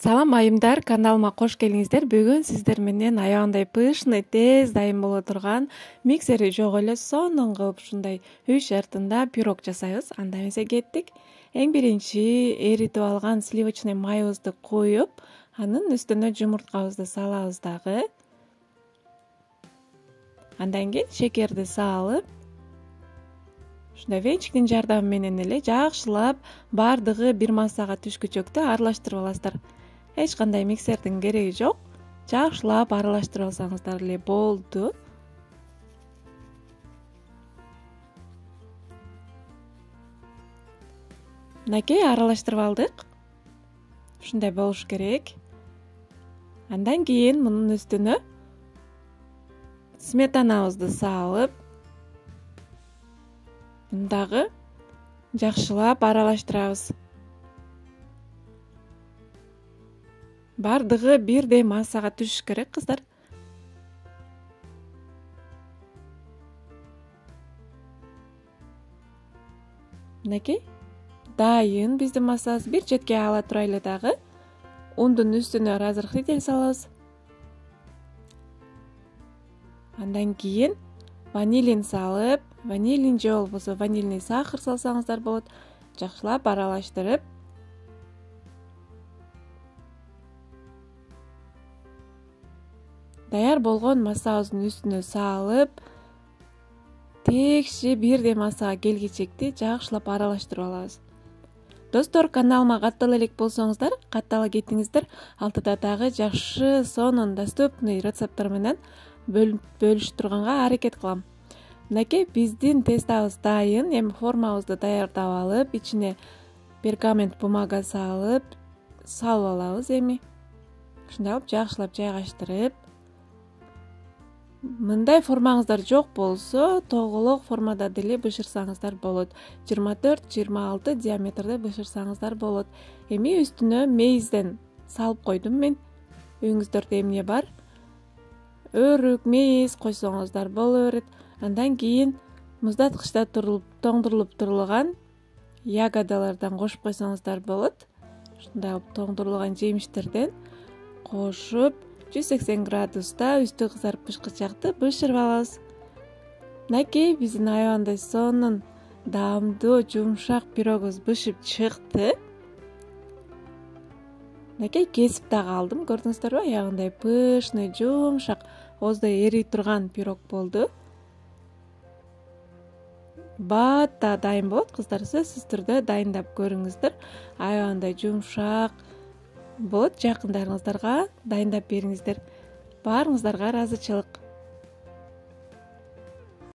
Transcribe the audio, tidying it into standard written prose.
Салам айымдар, каналыма кош келиңиздер. Бүгүн сиздер менен аябандай пышный, тез дайым боло турган, миксери жок эле сонун кылып ушундай үй шартында пирог жасайбыз. Анда эмесе кеттик. Эң биринчи эритип алган сливочный майыбызды коюп, анын үстүнө жумурткабызды салабыз дагы. Андан кийин шекерди салып, ушундай венчиктин жардамы менен эле жакшылап баардыгы бир массага түшкүчөктү аралаштырып аласыздар. Эч кандай миксердин кереги жок. Жакшылап аралаштырып алсаңыздар эле болду. Мынакей аралаштырып алдык. Ушундай болуш керек. Андан кийин мунун үстүнө сметанабызды салып, дагы жакшылап аралаштырабыз. Бардыгы бирдей массага түшүш керек, кыздар. Мынакей дайын биздин массабыз. Бир четке ала турайлы дагы. Ундун үстүнө разрыхлитель салабыз. Андан кийин ванилин салып, ванилин же болбосо ванильный сахар салсаңыздар болот. Жакшылап аралаштырып, даяр болгон массабыздын үстүнө салып, текши бирдей массага келгичекти жакшылап аралаштырып алабыз. Достор, каналыма каттала элек болсоңуздар, каттала кетиңиздер. Алтыда дагы жакшы, сонун, доступный рецепттер менен бөлүшүп турганга аракет кылам. Мынакей биздин тестабыз дайын. Эми формабызды даярдап алып, ичине пергамент бумага салып алабыз эми. Ушундай кылып жакшылап жайгаштырып, мындай формаңыздар жок болсо, тоголок формада деле бышырсаңыздар болот. 24-26 диаметрде бышырсаңыздар болот. Эми үстүнө мейизден салып койдум мен. Үйүңүздөрдө эмне бар? Өрүк, мейиз койсоңуздар боло берет. Андан кийин муздаткычта тоңдурулуп турулган ягодалардан кошуп койсоңуздар болот. Ушундай тоңдурулган жемиштерден кошуп 180 градуста үстү кызарып пышкычакты бышырып алабыз. Мынакей биздин аябандай сонун, даамдуу, жумшак пирогубуз бышып чыкты. Мынакей кесип дагы алдым. Көрдүңүздөрбү? Аябандай пышный, жумшак, ооздой эрип турган пирог болду. Баата дайын болот, кыздар. Сөзсүз түрдө дайындап көрүңүздөр. Аябандай жумшак болот. Жакындарыңыздарга дайындап бериңиздер. Баарыңыздарга ыраазычылык.